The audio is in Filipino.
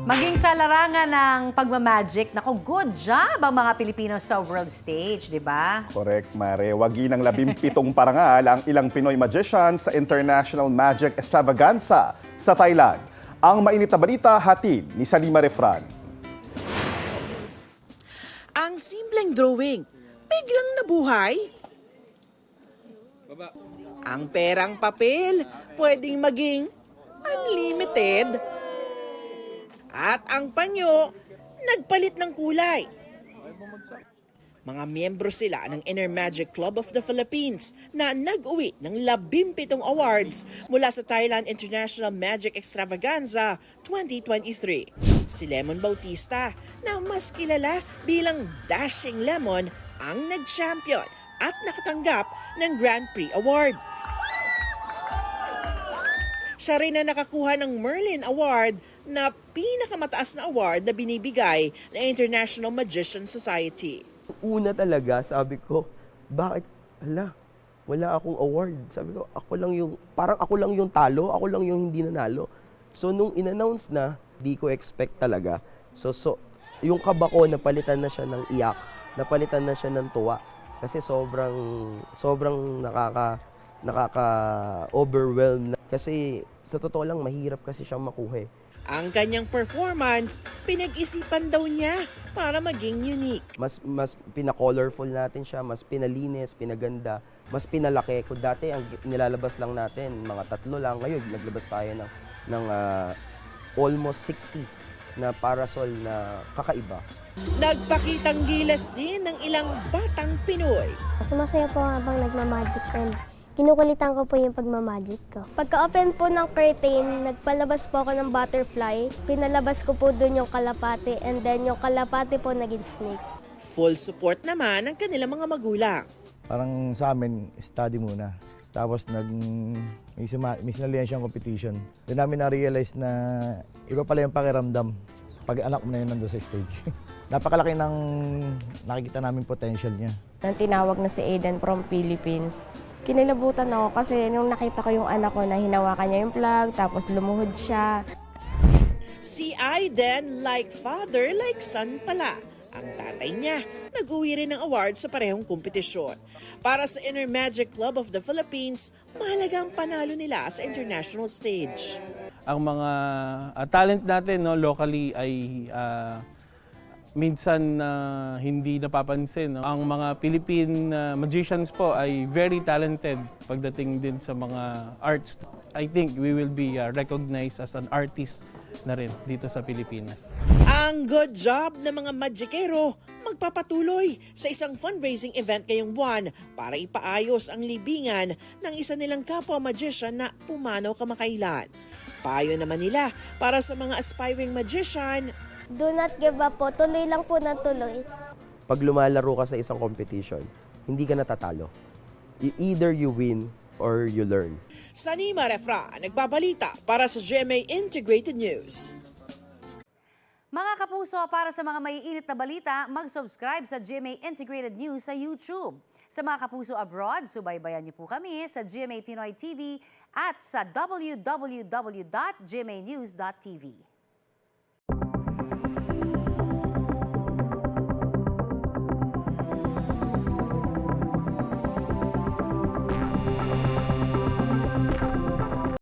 Maging sa larangan ng pagmamagic, naku, good job ang mga Pilipino sa world stage, di ba? Correct, Mare. Wagi ng 17 parangal ang ilang Pinoy magicians sa International Magic Extravaganza sa Thailand. Ang mainit na balita, hatid ni Salima Refran. Ang simpleng drawing, biglang nabuhay. Ang perang papel, pwedeng maging unlimited. At ang panyo, nagpalit ng kulay. Mga miyembro sila ng Inner Magic Club of the Philippines na nag-uwi ng 17 awards mula sa Thailand International Magic Extravaganza 2023. Si Lemon Bautista, na mas kilala bilang Dashing Lemon, ang nag-champion at nakatanggap ng Grand Prix Award. Siya rin na nakakuha ng Merlin Award na pinakamataas na award na binibigay ng International Magician Society. Una talaga, sabi ko, bakit, wala akong award. Sabi ko, parang ako lang yung talo, ako lang yung hindi nanalo. So, nung in-announce na, di ko expect talaga. So yung kaba ko, napalitan na siya ng iyak, napalitan na siya ng tuwa. Kasi sobrang nakaka-overwhelm na. Kasi, sa totoo lang, mahirap kasi siyang makuha. Ang kanyang performance, pinag-isipan daw niya para maging unique. Mas pina-colorful natin siya, mas pinalinis, pinaganda, mas pinalaki. Kung dati ang nilalabas lang natin, mga 3 lang. Ngayon, naglabas tayo ng almost 60 na parasol na kakaiba. Nagpakitang gilas din ng ilang batang Pinoy. Sumasaya po habang nagmamagic and kinukulitan ko po yung pagmamagic ko. Pagka-open po ng curtain, nagpalabas po ako ng butterfly. Pinalabas ko po dun yung kalapate and then yung kalapate po naging snake. Full support naman ng kanilang mga magulang. Parang sa amin, study muna. Tapos may sinalihan siyang competition. Doon namin na-realize na iba pala yung pakiramdam pag anak mo na yun nandun sa stage. Napakalaki ng nakikita namin potential niya. Nang tinawag na si Aiden from Philippines, kinilabutan ako kasi nung nakita ko yung anak ko na hinawakan niya yung flag, tapos lumuhod siya. Si Aiden, like father, like son pala. Ang tatay niya, nag-uwi rin ng awards sa parehong kompetisyon. Para sa Inner Magic Club of the Philippines, mahalaga ang panalo nila sa international stage. Ang mga talent natin locally ay minsan hindi napapansin. Ang mga Philippine magicians po ay very talented pagdating din sa mga arts. I think we will be recognized as an artist na rin dito sa Pilipinas. Ang good job ng mga magikero magpapatuloy sa isang fundraising event ngayong buwan para ipaayos ang libingan ng isa nilang kapwa magician na pumanaw kamakailan. Payo naman nila para sa mga aspiring magician, Do not give up po. Tuloy lang po na tuloy. Pag lumalaro ka sa isang competition, hindi ka natatalo. Either you win or you learn. Salima Refran, nagbabalita para sa GMA Integrated News. Mga kapuso, para sa mga maiinit na balita, mag-subscribe sa GMA Integrated News sa YouTube. Sa mga kapuso abroad, subaybayan niyo po kami sa GMA Pinoy TV at sa www.gmanews.tv.